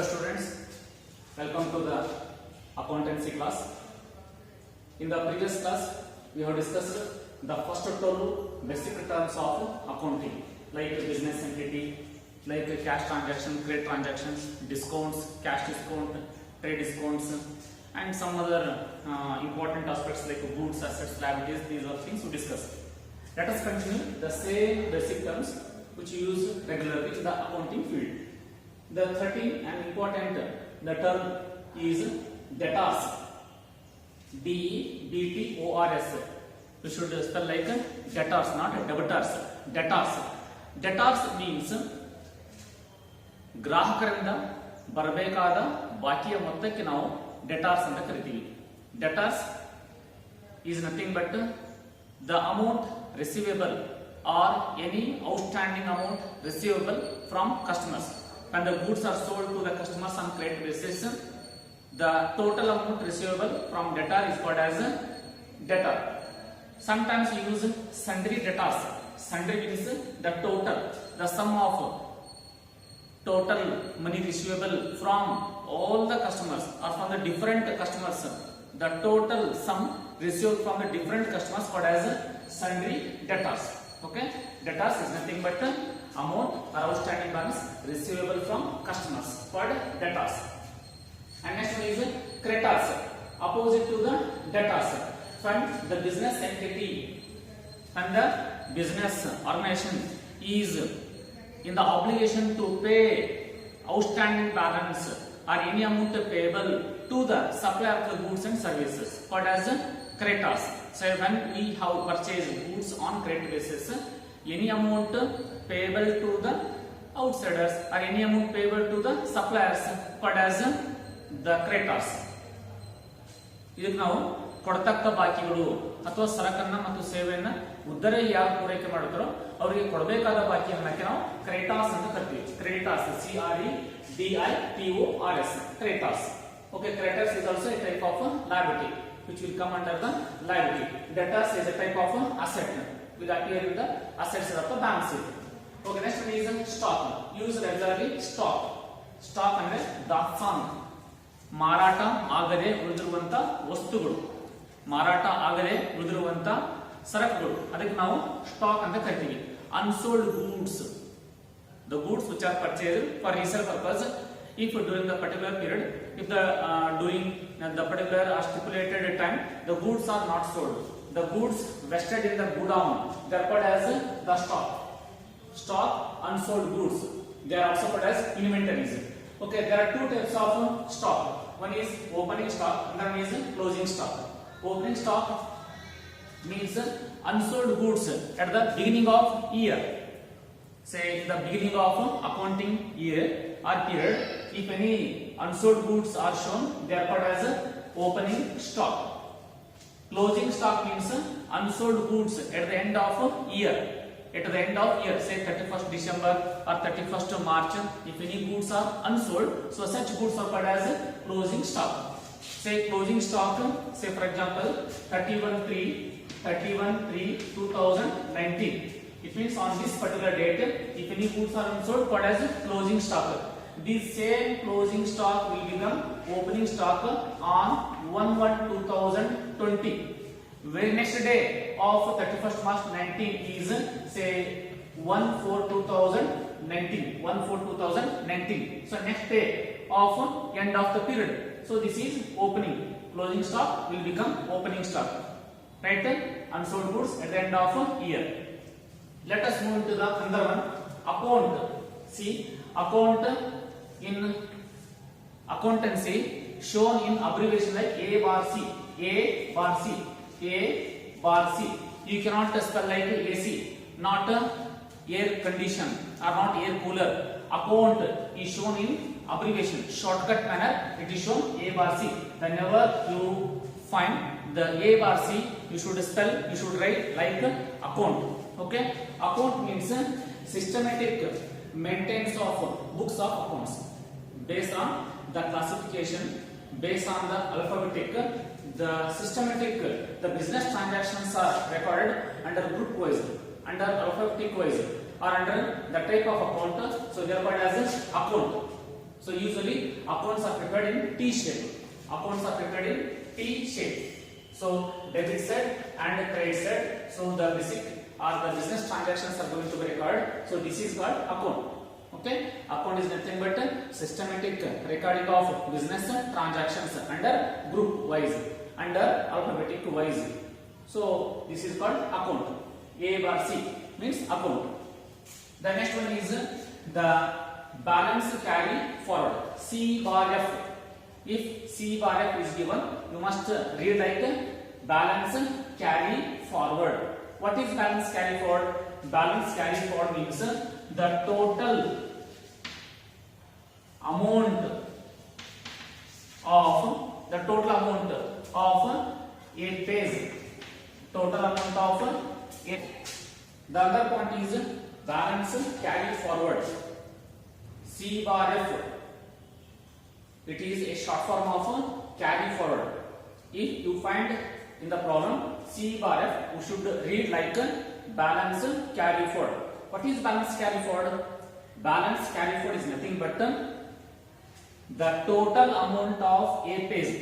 students, welcome to the accountancy class. In the previous class, we have discussed the first 12 basic terms of accounting, like business entity, like cash transaction, credit transactions, discounts, cash discount, trade discounts, and some other important aspects like goods, assets, liabilities. These are things we discussed. Let us continue the same basic terms which we use regularly in the accounting field. The 13th and important the term is debtors. D-E-B-T-O-R-S. You should spell like debtors, not debtors. Debtors. Debtors means ಗ್ರಾಹಕರಿಂದ ಬರಬೇಕಾದ ಬಾಕಿಯ ಮೊತ್ತಕ್ಕೆ ನಾವು ಡೆಟಾರ್ಸ್ ಅಂತ ಕರಿತೀವಿ. ಡೆಟಾರ್ಸ್ is nothing but the amount receivable or any outstanding amount receivable from customers. When the goods are sold to the customers on credit basis, the total amount receivable from debtor is called as debtor. Sometimes we use sundry debtors. Sundry means the total, the sum of total money receivable from all the customers or from the different customers. The total sum received from the different customers called as sundry debtors. Okay, debtors is nothing but amount or outstanding balance receivable from customers called debtors. And next one is creditors, opposite to the debtors. When the business entity and the business organization is in the obligation to pay outstanding balance or any amount payable to the supplier of the goods and services called as creditors. So when we have purchased goods on credit basis, any amount payable to the outsiders or any amount payable to the suppliers called as the creditors. ಇದಕ್ಕೆ ನಾವು ಕೊಡತಕ್ಕ ಬಾಕಿಗಳು ಅಥವಾ ಸರಕನ್ನ ಮತ್ತು ಸೇವೆಯನ್ನ ಉದ್ದರೆ ಯಾರು ಪೂರೈಕೆ ಮಾಡ್ತಾರೋ ಅವರಿಗೆ ಕೊಡಬೇಕಾದ ಬಾಕಿಯನ್ನ ನಾವು ಕ್ರೆಡಿಟಾರ್ಸ್ ಅಂತ ಕರಿತೀವಿ. Creditors, CREDITORS, creditors. Okay, creditors is also a type of liability which will come under the liability. Debtors is a type of asset will appear in the assets of the balance sheet. Okay, next one is stock. Use regularly stock. Stock ಅಂದ್ರೆ ದಾಸ್ತಾನು, ಮಾರಾಟ ಆಗದೆ ಉಳಿದಿರುವಂತ ವಸ್ತುಗಳು, ಮಾರಾಟ ಆಗದೆ ಉಳಿದಿರುವಂತ ಸರಕುಗಳು, ಅದಕ್ಕೆ ನಾವು ಸ್ಟಾಕ್ ಅಂತ ಕರಿತೀವಿ. Unsold goods, the goods which are purchased for resale purpose, if during the particular period, if the during the particular stipulated time the goods are not sold, the goods vested in the godown, they are called as the stock. Stock, unsold goods, they are also called as inventories. Okay, there are two types of stock. One is opening stock, another one is closing stock. Opening stock means unsold goods at the beginning of year. Say in the beginning of accounting year or period, if any unsold goods are shown, they are called as opening stock. Closing stock means unsold goods at the end of year. At the end of year, say 31st December or 31st March, if any goods are unsold, so such goods are called as closing stock. Say closing stock, say for example 31/3/2019. It means on this particular date, if any goods are unsold, called as closing stock. This same closing stock will become opening stock on 1/1/2020. Very next day of 31st March 19 is say 1/4/2019. 1/4/2019. So next day of end of the period. So this is opening. Closing stock will become opening stock. Right? Unsold goods at the end of year. Let us move to the another one. Account. See, account in accountancy shown in abbreviation like A bar C. A bar C. A bar C. You cannot spell like AC, not air condition or not air cooler. Account is shown in abbreviation, shortcut manner. It is shown A bar C. Whenever you find the A bar C, you should spell, you should write like account. Okay, account means systematic maintenance of books of accounts based on the classification, based on the alphabetic, the systematic, the business transactions are recorded under group wise, under alphabetic wise, or under the type of account. So they are called as account. So usually accounts are prepared in T shape. Accounts are prepared in T shape. So debit side and credit side. So the receipt or the business transactions are going to be recorded. So this is called account. Okay, account is nothing but systematic recording of business transactions under group wise, under alphabetic wise. So this is called account. A bar C means account. The next one is the balance carry forward. C bar F. If C bar F is given, you must read like balance carry forward. What is balance carry forward? Balance carry forward means the total amount of a page. Total amount of a. The other point is balance carry forward. C bar F. It is a short form of carry forward. If you find in the problem C bar F, you should read like balance carry forward. What is balance carry forward? Balance carry forward is nothing but the total amount of a page,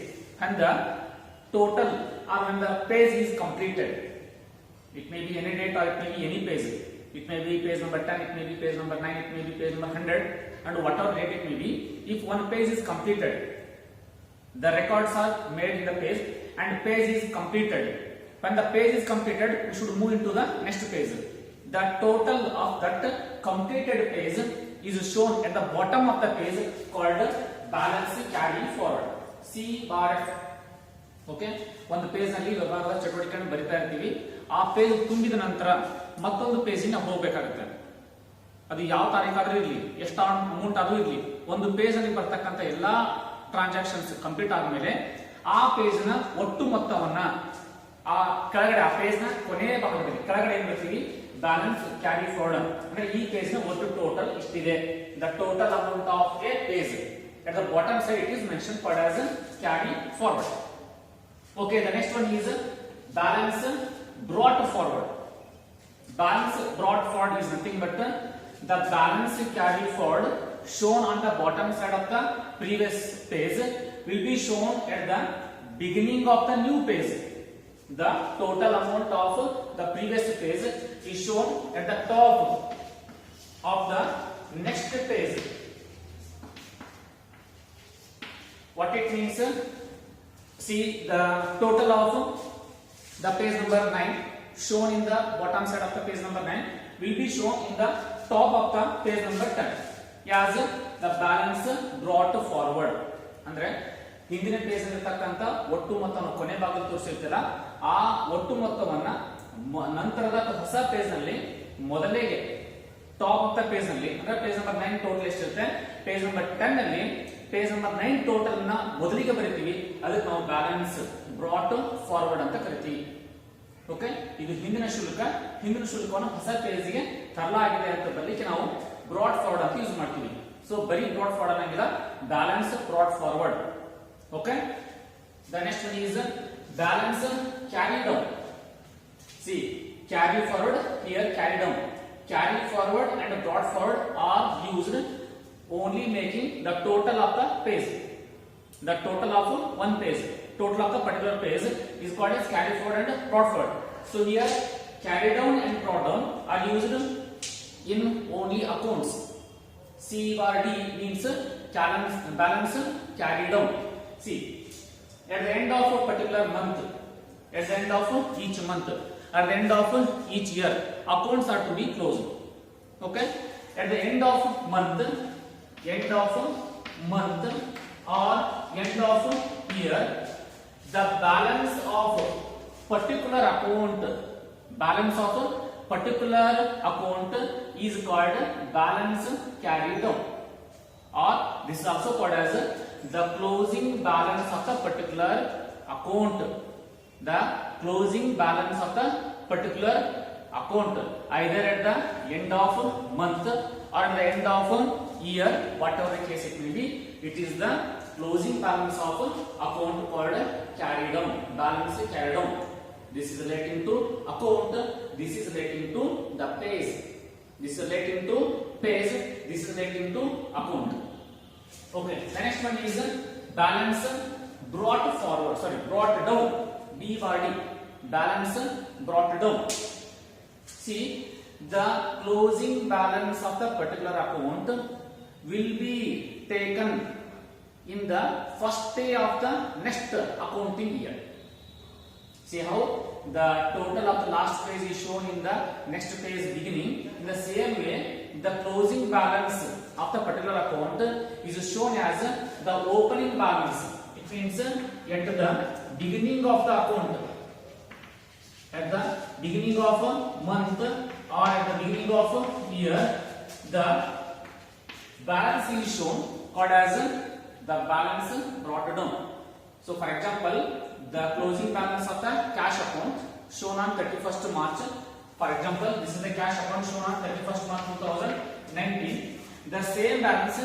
and the total or when the page is completed. It may be any date or it may be any page. It may be page number 10, it may be page number 9, it may be page number 100, and whatever date it may be. If one page is completed, the records are made in the page and page is completed. When the page is completed, we should move into the next page. The total of that completed page is shown at the bottom of the page called balance carry forward. C bar F. Okay, ಒಂದು page ನಲ್ಲಿ ವ್ಯವಹಾರದ ಚಟುವಟಿಕೆಯನ್ನು ಬರಿತಾ ಇರ್ತೀವಿ. ಆ page ತುಂಬಿದ ನಂತರ ಮತ್ತೊಂದು ಪೇಜಿನ ಹೋಗಬೇಕಾಗುತ್ತೆ. ಅದು ಯಾವ ತಾರೀಕಾದ್ರೂ ಇರಲಿ, ಎಷ್ಟು ಅಮೌಂಟ್ ಆದ್ರೂ ಇರಲಿ, ಒಂದು ಪೇಜ್ ಅಲ್ಲಿ ಬರ್ತಕ್ಕಂಥ ಎಲ್ಲಾ ಟ್ರಾನ್ಸಾಕ್ಷನ್ಸ್ ಕಂಪ್ಲೀಟ್ ಆದ್ಮೇಲೆ ಆ ಪೇಜ್ ನ ಒಟ್ಟು ಮೊತ್ತವನ್ನ ಆ ಕೆಳಗಡೆ, ಆ ಪೇಜ್ ನ ಕೊನೆಯ ಭಾಗದಲ್ಲಿ ಕೆಳಗಡೆ ಏನ್ ಬರ್ತೀವಿ, ಬ್ಯಾಲೆನ್ಸ್ ಕ್ಯಾರಿ ಫಾರ್ವರ್ಡ್ ಅಂದ್ರೆ ಈ ಪೇಜ್ ನ ಒಟ್ಟು ಟೋಟಲ್ ಇಷ್ಟಿದೆ. The total amount of a page. At the bottom side it is mentioned called as carry forward. Okay, the next one is balance brought forward. Balance brought forward is nothing but the balance carry forward shown on the bottom side of the previous page will be shown at the beginning of the new page. The total amount of the previous page is shown at the top of the next page. What it means? See, the total of the page number 9 shown in the bottom side of the page number 9 will be shown in the top of the page number 10 as the balance brought forward. ಅಂದ್ರೆ ಹಿಂದಿನ page ಇರತಕ್ಕಂತ ಒಟ್ಟು ಮೊತ್ತವನ್ನು ಕೊನೆ ಭಾಗದಲ್ಲಿ ತೋರಿಸಿರ್ತೀರ, ಆ ಒಟ್ಟು ಮೊತ್ತವನ್ನ ನಂತರದ ಹೊಸ ಪೇಜ್ ನಲ್ಲಿ ಮೊದಲಿಗೆ ಟಾಪ್ ಆಫ್ ದ ಪೇಜ್ ನಲ್ಲಿ, ಅಂದ್ರೆ ಪೇಜ್ ನಂಬರ್ 9 ಟೋಟಲ್ ಎಷ್ಟಿರುತ್ತೆ, ಪೇಜ್ ನಂಬರ್ 10 ನಲ್ಲಿ ಪೇಜ್ ನಂಬರ್ 9 ಟೋಟಲ್ ನ ಮೊದಲಿಗೆ ಬರೀತೀವಿ, ಅದಕ್ಕೆ ನಾವು ಬ್ಯಾಲೆನ್ಸ್ ಬ್ರಾಟ್ ಫಾರ್ವರ್ಡ್ ಅಂತ ಕರಿತೀವಿ. ಓಕೆ, ಇದು ಹಿಂದಿನ ಶುಲ್ಕವನ್ನು ಹೊಸ ಪೇಜ್ಗೆ ತರಲಾಗಿದೆ ಅಂತ ಬರಲಿಕ್ಕೆ ನಾವು ಬ್ರಾಡ್ ಫಾರ್ವರ್ಡ್ ಅಂತ ಯೂಸ್ ಮಾಡ್ತೀವಿ. ಸೊ ಬರೀ ಬ್ರಾಡ್ ಫಾರ್ವರ್ಡ್ ಅನ್ನಂಗಿಲ್ಲ, balance brought forward. Okay, the next one is balance carry down. C, carry forward, here carry down. Carry forward and brought forward are used only making the total of the page. The total of one page, total of the particular page is called as carry forward and brought forward. So here carry down and brought down are used in only accounts. C bar D means balance carry down. See, at the end of a particular month, at the end of each month, at the end of each year, accounts are to be closed. Okay, at the end of month or end of year, the balance of particular account is called balance carried down, or this is also called as the closing balance of the particular account. The closing balance of the particular account, either at the end of month or at the end of year, whatever the case it may be, it is the closing balance of account called carry down, balance carry down. This is relating to account, this is relating to the page, this is relating to page, this is relating to account. Okay, the next one is balance brought forward, sorry, brought down. B body, balance brought down. See, the closing balance of the particular account will be taken in the first day of the next accounting year. See how the total of the last page is shown in the next page beginning. In the same way, the closing balance of the particular account is shown as the opening balance. It means at the beginning of the account, at the beginning of a month or at the beginning of a year, the balance is shown called as the balance brought down. So, for example, the closing balance of the cash account shown on 31st March. For example, this is the cash account shown on 31st March 2019. The same balance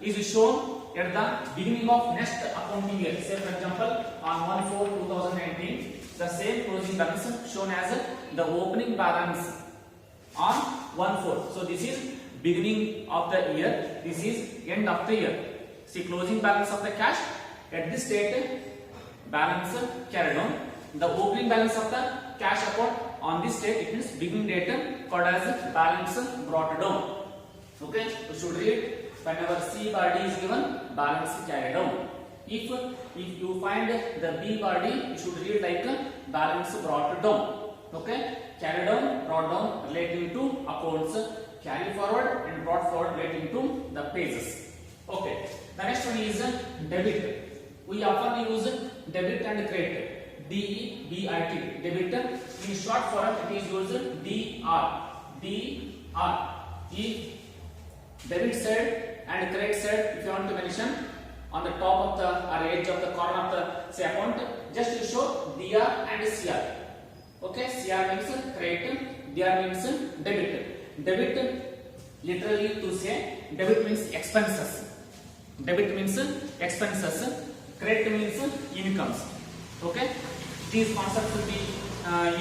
is shown at the beginning of next accounting year. Say, for example, on 1/4/2019, the same closing balance shown as the opening balance on 1/4. So, this is beginning of the year. This is end of the year. See, closing balance of the cash at this date, balance carried on. The opening balance of the cash account on this date, it means beginning date, called as balance brought down. Okay, you should read whenever C body is given, balance carried on. If you find the B body, you should read like balance brought down. Okay, carried on, brought down relating to accounts, carry forward and brought forward relating to the pages. Okay, the next one is debit. We often use debit and credit. DEBIT. Debit. In short form, it is used DR. DR. If debit side and credit side, if you want to mention on the top of the or edge of the corner of the say account, just you show DR and CR. Okay, CR means credit, DR means debit. Debit literally to say debit means expenses. Debit means expenses. Credit means incomes. Okay, these concepts will be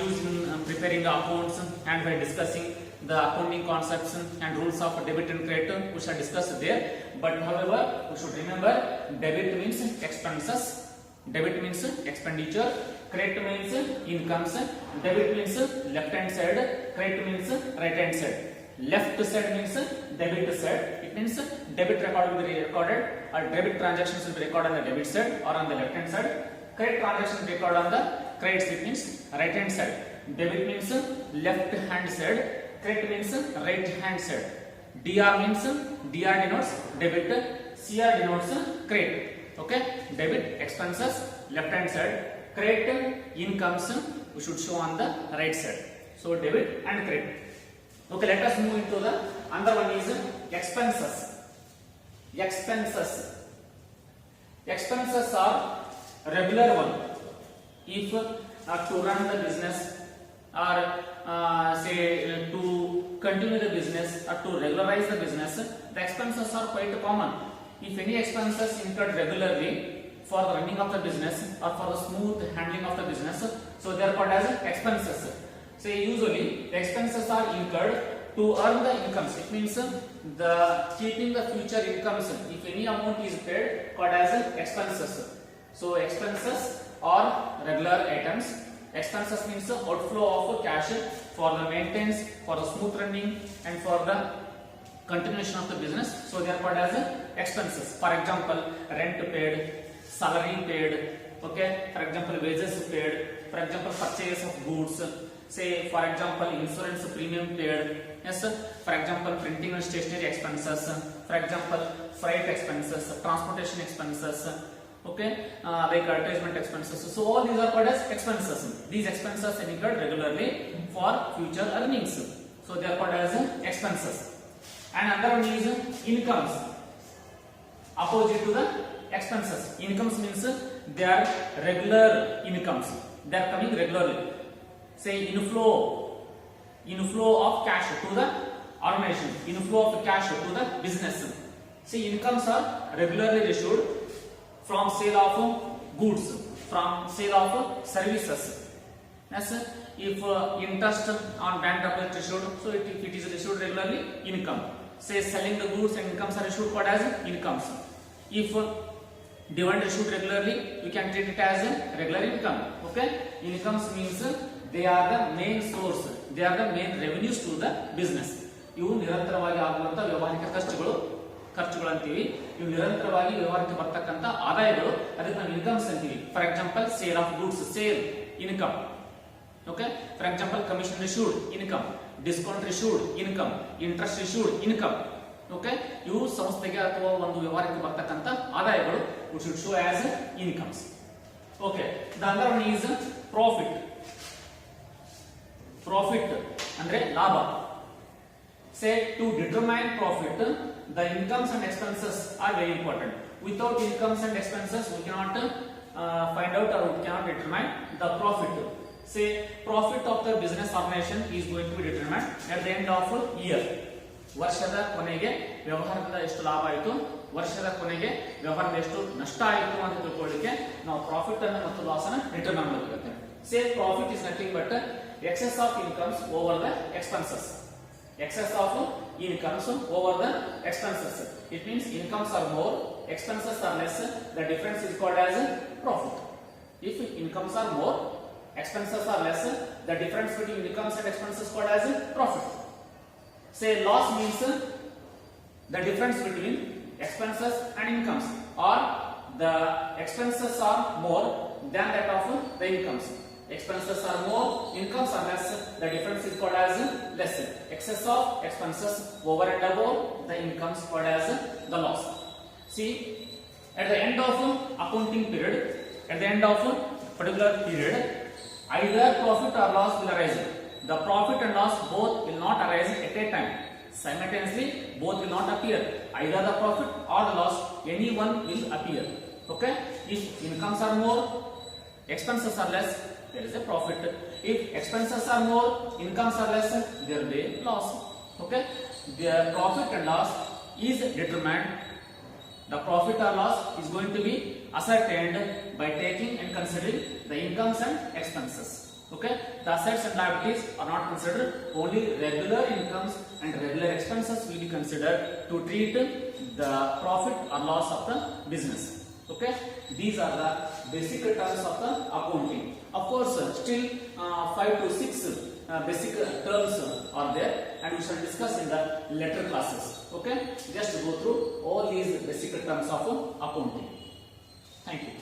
used in preparing the accounts and by discussing the accounting concepts and rules of debit and credit, which are discussed there. But however, we should remember debit means expenses, debit means expenditure, credit means incomes, debit means left hand side, credit means right hand side. Left side means debit side. It means debit record will be recorded, or debit transactions will be recorded on the debit side or on the left hand side. Credit transactions will be recorded on the credit side, means right hand side. Debit means left hand side, credit means right hand side. DR means DR denotes debit, CR denotes credit. Okay, debit expenses left hand side, credit incomes we should show on the right side. So debit and credit. Okay, let us move into the another one is expenses. Expenses. Expenses are regular one. If to run the business or say to continue the business or to regularize the business, the expenses are quite common. If any expenses incurred regularly for the running of the business or for the smooth handling of the business, so they are called as expenses. Say usually the expenses are incurred to earn the incomes. It means the keeping the future incomes. If any amount is paid, called as expenses. So expenses are regular items. Expenses means outflow of cash for the maintenance, for the smooth running, and for the continuation of the business. So they are called as expenses. For example, rent paid, salary paid. Okay. For example, wages paid. For example, purchase of goods. Say, for example, insurance premium paid. Yes, for example, printing and stationery expenses. For example, freight expenses, transportation expenses. Okay, like advertisement expenses. So all these are called as expenses. These expenses are incurred regularly for future earnings. So they are called as expenses. And another one is incomes. Opposite to the expenses. Incomes means they are regular incomes. They are coming regularly. Say inflow of cash to the organization, inflow of cash to the business. See, incomes are regularly issued from sale of goods, from sale of services. Yes, if interest on bank deposit issued, so if it is issued regularly, income. Say selling the goods and incomes are issued called as incomes. If dividend issued regularly, you can treat it as a regular income. Okay, incomes means they are the main source, they are the main revenues to the business. ಇವು ನಿರಂತರವಾಗಿ ಆಗುವಂತ ವ್ಯವಹಾರಿಕ ಖರ್ಚುಗಳು ಅಂತೀವಿ. ಇವು ನಿರಂತರವಾಗಿ ವ್ಯವಹಾರಕ್ಕೆ ಬರ್ತಕ್ಕಂತ ಆದಾಯಗಳು, ಅದಕ್ಕೆ ನಾವು ಇನ್ಕಮ್ಸ್ ಅಂತೀವಿ. For example sale of goods, sale income. Okay, for example commission received income, discount received income, interest received income. Okay, ಇವು ಸಂಸ್ಥೆಗೆ ಅಥವಾ ಒಂದು ವ್ಯವಹಾರಕ್ಕೆ ಬರ್ತಕ್ಕಂತ ಆದಾಯಗಳು, which should show as incomes. Okay, the other one is profit. Profit ಅಂದ್ರೆ ಲಾಭ. Say to determine profit, the incomes and expenses are very important. Without incomes and expenses, we cannot find out or we cannot determine the profit. Say profit of the business organization is going to be determined at the end of year. ವರ್ಷದ ಕೊನೆಗೆ ವ್ಯವಹಾರದ ಎಷ್ಟು ಲಾಭ ಆಯಿತು, ವರ್ಷದ ಕೊನೆಗೆ ವ್ಯವಹಾರದ ಎಷ್ಟು ನಷ್ಟ ಆಯಿತು ಅಂತ ತಿಳ್ಕೊಳ್ಳಿಕ್ಕೆ ನಾವು ಪ್ರಾಫಿಟ್ ಅನ್ನು ಮತ್ತು ಲಾಸ್ ಅನ್ನು ಡಿಟರ್ಮೈನ್ ಮಾಡಬೇಕಾಗುತ್ತೆ. Say profit is nothing but excess of incomes over the expenses. Excess of incomes over the expenses. It means incomes are more, expenses are less. The difference is called as profit. If incomes are more, expenses are less, the difference between incomes and expenses is called as profit. Say loss means the difference between expenses and incomes, or the expenses are more than that of the incomes. Expenses are more, incomes are less, the difference is called as less. Excess of expenses over and above the incomes called as the loss. See, at the end of accounting period, at the end of particular period, either profit or loss will arise. The profit and loss both will not arise at a time. Simultaneously, both will not appear. Either the profit or the loss, any one will appear. Okay? If incomes are more, expenses are less, there is a profit. If expenses are more, incomes are less, there will be loss. Okay? The profit and loss is determined. The profit or loss is going to be ascertained by taking and considering the incomes and expenses. Okay? The assets and liabilities are not considered. Only regular incomes and regular expenses will be considered to treat the profit or loss of the business. Okay, these are the basic terms of the accounting. Of course, still 5 to 6 basic terms are there, and we shall discuss in the later classes. Okay, just go through all these basic terms of accounting. Thank you.